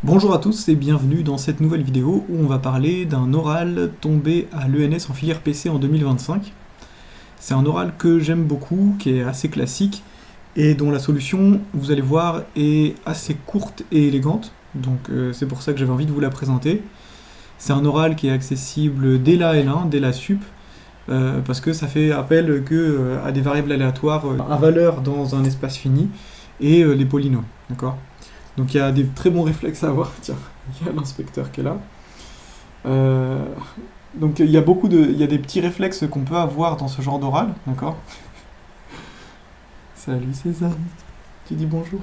Bonjour à tous et bienvenue dans cette nouvelle vidéo où on va parler d'un oral tombé à l'ENS en filière PC en 2025. C'est un oral que j'aime beaucoup, qui est assez classique et dont la solution, vous allez voir, est assez courte et élégante. Donc c'est pour ça que j'avais envie de vous la présenter. C'est un oral qui est accessible dès la L1, dès la sup, parce que ça fait appel à des variables aléatoires à valeur dans un espace fini et les polynômes, d'accord ? Donc il y a des très bons réflexes à avoir. Tiens, il y a l'inspecteur qui est là. Donc il y a il y a des petits réflexes qu'on peut avoir dans ce genre d'oral, d'accord? Salut Sésame, tu dis bonjour.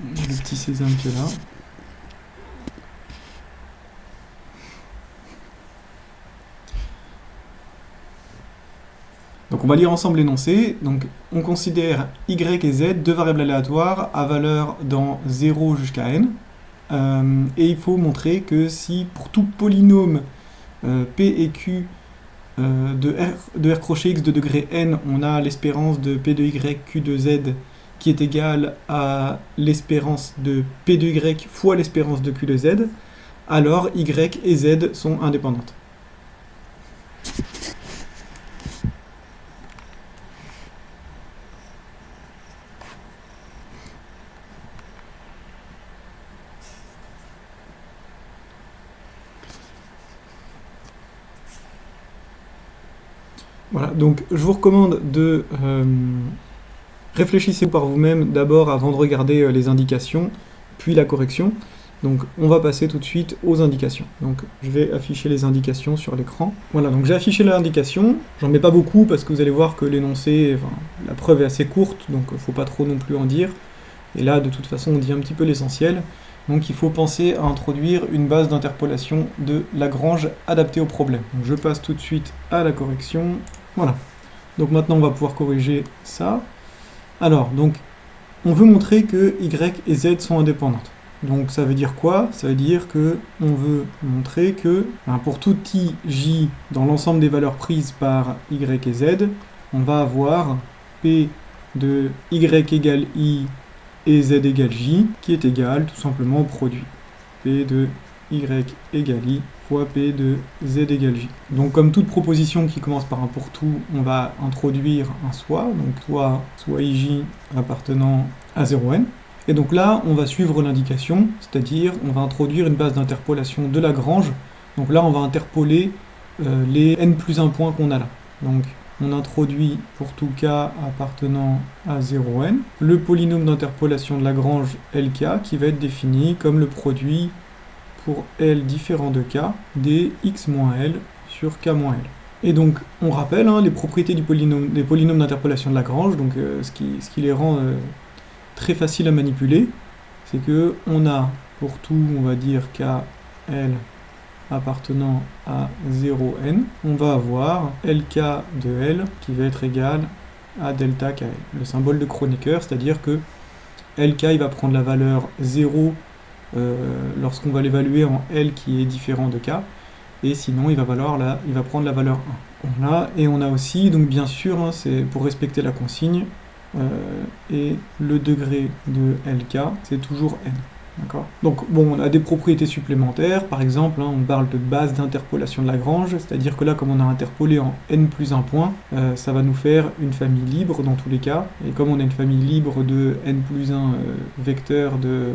Le petit Sésame qui est là. Donc on va lire ensemble l'énoncé. Donc on considère y et z deux variables aléatoires à valeur dans 0 jusqu'à n. Et il faut montrer que si pour tout polynôme p et q de r crochet x de degré n, on a l'espérance de p de y q de z qui est égale à l'espérance de p de y fois l'espérance de q de z, alors y et z sont indépendantes. Voilà, donc je vous recommande de réfléchissez par vous-même d'abord avant de regarder les indications, puis la correction. Donc on va passer tout de suite aux indications. Donc je vais afficher les indications sur l'écran. Voilà, donc j'ai affiché l'indication. J'en mets pas beaucoup parce que vous allez voir que l'énoncé, enfin, la preuve est assez courte, donc il ne faut pas trop non plus en dire. Et là, de toute façon, on dit un petit peu l'essentiel. Donc il faut penser à introduire une base d'interpolation de Lagrange adaptée au problème. Donc je passe tout de suite à la correction. Voilà. Donc maintenant, on va pouvoir corriger ça. Alors, donc, on veut montrer que y et z sont indépendantes. Donc ça veut dire quoi? Ça veut dire que on veut montrer que pour tout i j dans l'ensemble des valeurs prises par y et z, on va avoir p de y égale i et z égale j, qui est égal tout simplement au produit p de y égale i fois p de z égale j. Donc comme toute proposition qui commence par un pour tout, on va introduire un soit, donc soit ij appartenant à 0n. Et donc là, on va suivre l'indication, c'est-à-dire on va introduire une base d'interpolation de Lagrange. Donc là, on va interpoler les n plus 1 points qu'on a là. Donc on introduit pour tout k appartenant à 0n le polynôme d'interpolation de Lagrange Lk qui va être défini comme le produit pour L différent de k des x moins L sur k moins L. Et donc on rappelle les propriétés des polynômes d'interpolation de Lagrange, donc ce qui les rend très faciles à manipuler, c'est que on a pour tout, on va dire k L appartenant à 0n, on va avoir Lk de L qui va être égal à delta KL, le symbole de Kronecker, c'est-à-dire que Lk il va prendre la valeur 0 lorsqu'on va l'évaluer en L qui est différent de k, et sinon il va prendre la valeur 1. Voilà, et on a aussi, donc bien sûr, c'est pour respecter la consigne, et le degré de Lk, c'est toujours n. D'accord. Donc bon, on a des propriétés supplémentaires, par exemple, on parle de base d'interpolation de Lagrange, c'est-à-dire que là, comme on a interpolé en n plus 1 point, ça va nous faire une famille libre dans tous les cas, et comme on a une famille libre de n plus 1 vecteurs de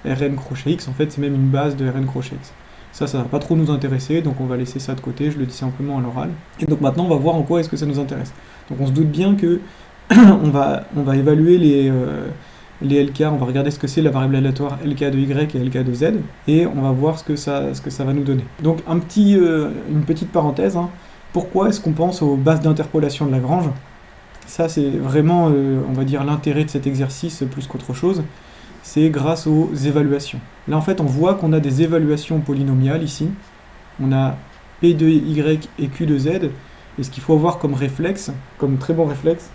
Rn crochet x, en fait c'est même une base de Rn crochet x. Ça va pas trop nous intéresser, donc on va laisser ça de côté, je le dis simplement à l'oral. Et donc maintenant on va voir en quoi est-ce que ça nous intéresse. Donc on se doute bien que on va évaluer les LK, on va regarder ce que c'est la variable aléatoire LK de y et LK de z, et on va voir ce que ça va nous donner. Donc une petite parenthèse, pourquoi est-ce qu'on pense aux bases d'interpolation de Lagrange? Ça c'est vraiment, on va dire, l'intérêt de cet exercice plus qu'autre chose. C'est grâce aux évaluations. Là en fait on voit qu'on a des évaluations polynomiales ici. On a P de Y et Q de Z. Et ce qu'il faut avoir comme réflexe, comme très bon réflexe,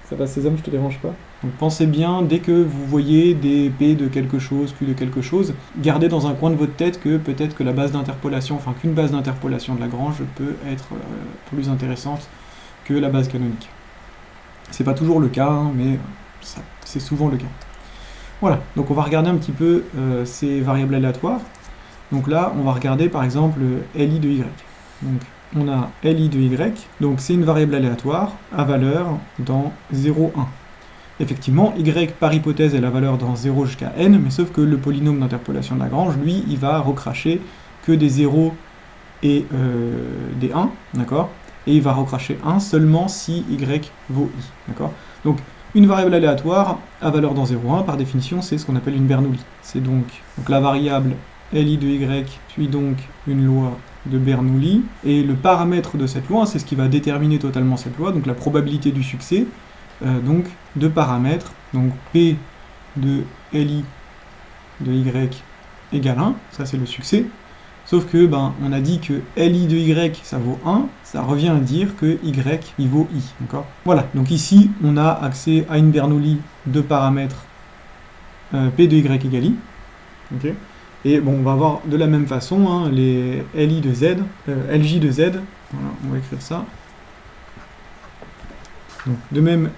ça va Sésame, je te dérange pas. Donc pensez bien, dès que vous voyez des P de quelque chose, Q de quelque chose, gardez dans un coin de votre tête que peut-être que la base d'interpolation, enfin qu'une base d'interpolation de Lagrange peut être plus intéressante que la base canonique. C'est pas toujours le cas, mais c'est souvent le cas. Voilà, donc on va regarder un petit peu ces variables aléatoires. Donc là, on va regarder par exemple li de y. Donc on a li de y, donc c'est une variable aléatoire à valeur dans 0, 1. Effectivement, y par hypothèse est la valeur dans 0 jusqu'à n, mais sauf que le polynôme d'interpolation de Lagrange, lui, il va recracher que des 0 et des 1, d'accord? Et il va recracher 1 seulement si y vaut i, d'accord? Donc, une variable aléatoire à valeur dans 0, 1, par définition, c'est ce qu'on appelle une Bernoulli. C'est donc la variable li de y suit donc une loi de Bernoulli, et le paramètre de cette loi, c'est ce qui va déterminer totalement cette loi, donc la probabilité du succès, donc deux paramètres, donc P de li de y égale 1, ça c'est le succès, sauf que on a dit que li de y ça vaut 1, ça revient à dire que y il vaut i, d'accord? Voilà, donc ici on a accès à une Bernoulli de paramètres P de y égale i, ok? Et bon, on va voir de la même façon hein, les LJ de Z, voilà, on va écrire ça. Donc, de même,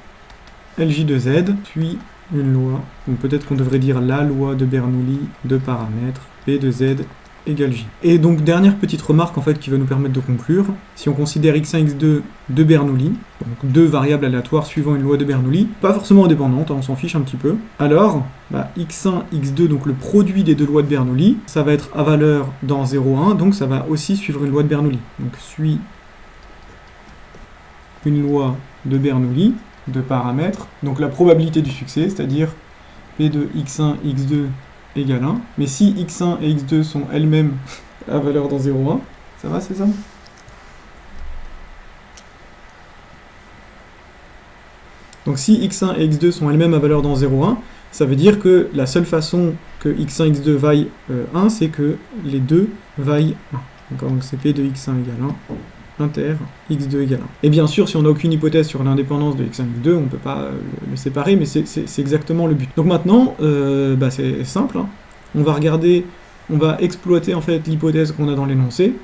LJ de Z, puis une loi, donc peut-être qu'on devrait dire la loi de Bernoulli de paramètres P de Z égale J. Et donc, dernière petite remarque en fait qui va nous permettre de conclure, si on considère x1, x2 de Bernoulli, donc deux variables aléatoires suivant une loi de Bernoulli, pas forcément indépendantes, hein, on s'en fiche un petit peu, alors x1, x2, donc le produit des deux lois de Bernoulli, ça va être à valeur dans 0, 1, donc ça va aussi suivre une loi de Bernoulli. Donc suit une loi de Bernoulli de paramètres, donc la probabilité du succès, c'est-à-dire P de x1, x2 égale 1, mais si x1 et x2 sont elles-mêmes à valeur dans 0, 1, ça va, c'est ça? Donc si x1 et x2 sont elles-mêmes à valeur dans 0, 1, ça veut dire que la seule façon que x1 x2 vaillent 1, c'est que les deux vaillent 1. D'accord, donc c'est P de x1 égale 1, inter x2 égale 1. Et bien sûr, si on n'a aucune hypothèse sur l'indépendance de x1 x2, on ne peut pas le séparer, mais c'est exactement le but. Donc maintenant, c'est simple, hein. On va regarder, on va exploiter en fait l'hypothèse qu'on a dans l'énoncé,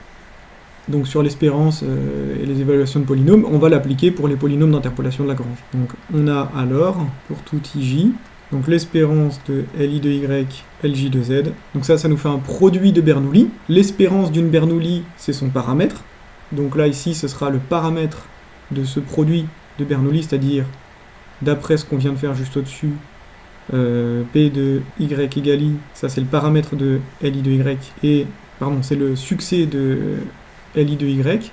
donc sur l'espérance et les évaluations de polynômes, on va l'appliquer pour les polynômes d'interpolation de Lagrange. Donc on a alors, pour tout ij, donc l'espérance de li de y, lj de z, donc ça nous fait un produit de Bernoulli. L'espérance d'une Bernoulli, c'est son paramètre, donc là ici ce sera le paramètre de ce produit de Bernoulli, c'est-à-dire, d'après ce qu'on vient de faire juste au-dessus, P de y égale i, ça c'est le paramètre de li de y, et, pardon, c'est le succès de li de y,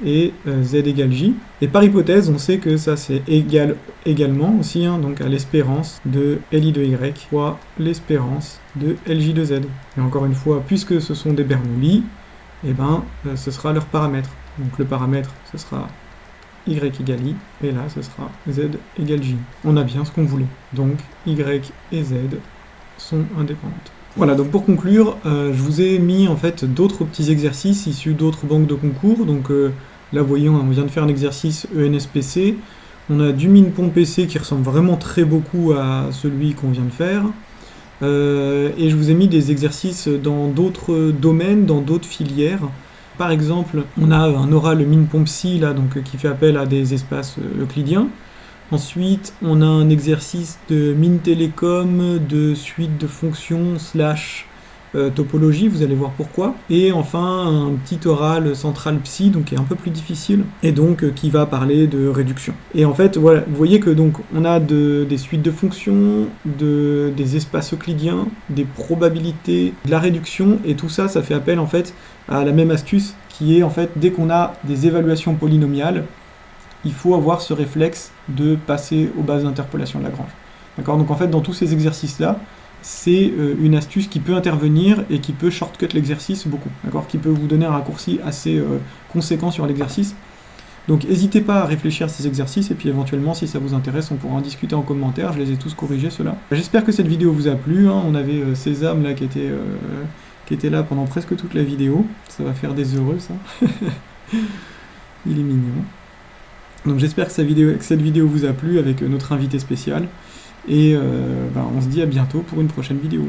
et z égale j. Et par hypothèse, on sait que ça c'est égal également aussi, hein, donc à l'espérance de li de y fois l'espérance de lj de z. Et encore une fois, puisque ce sont des Bernoulli, et ce sera leur paramètre. Donc le paramètre, ce sera y égale i, et là ce sera z égale j. On a bien ce qu'on voulait. Donc y et z sont indépendantes. Voilà, donc pour conclure, je vous ai mis en fait d'autres petits exercices issus d'autres banques de concours. Donc là, vous voyez, on vient de faire un exercice ENSPC. On a du MINPON PC qui ressemble vraiment très beaucoup à celui qu'on vient de faire. Et je vous ai mis des exercices dans d'autres domaines, dans d'autres filières. Par exemple, on a un oral MINPON Psy là, donc, qui fait appel à des espaces euclidiens. Ensuite, on a un exercice de MinTelecom, de suite de fonctions / topologie, vous allez voir pourquoi. Et enfin, un petit oral central psy, donc qui est un peu plus difficile, et donc qui va parler de réduction. Et en fait, voilà, vous voyez que donc on a des suites de fonctions, des espaces euclidiens, des probabilités, de la réduction, et tout ça, ça fait appel en fait à la même astuce, qui est en fait, dès qu'on a des évaluations polynomiales, il faut avoir ce réflexe de passer aux bases d'interpolation de Lagrange. D'accord ? Donc en fait, dans tous ces exercices-là, c'est une astuce qui peut intervenir et qui peut shortcut l'exercice beaucoup, d'accord ? Qui peut vous donner un raccourci assez conséquent sur l'exercice. Donc n'hésitez pas à réfléchir à ces exercices, et puis éventuellement, si ça vous intéresse, on pourra en discuter en commentaire. Je les ai tous corrigés, ceux-là. J'espère que cette vidéo vous a plu, hein. On avait Sésame là qui était là pendant presque toute la vidéo. Ça va faire des heureux, ça. Il est mignon. Donc j'espère que cette vidéo vous a plu avec notre invité spécial, et on se dit à bientôt pour une prochaine vidéo.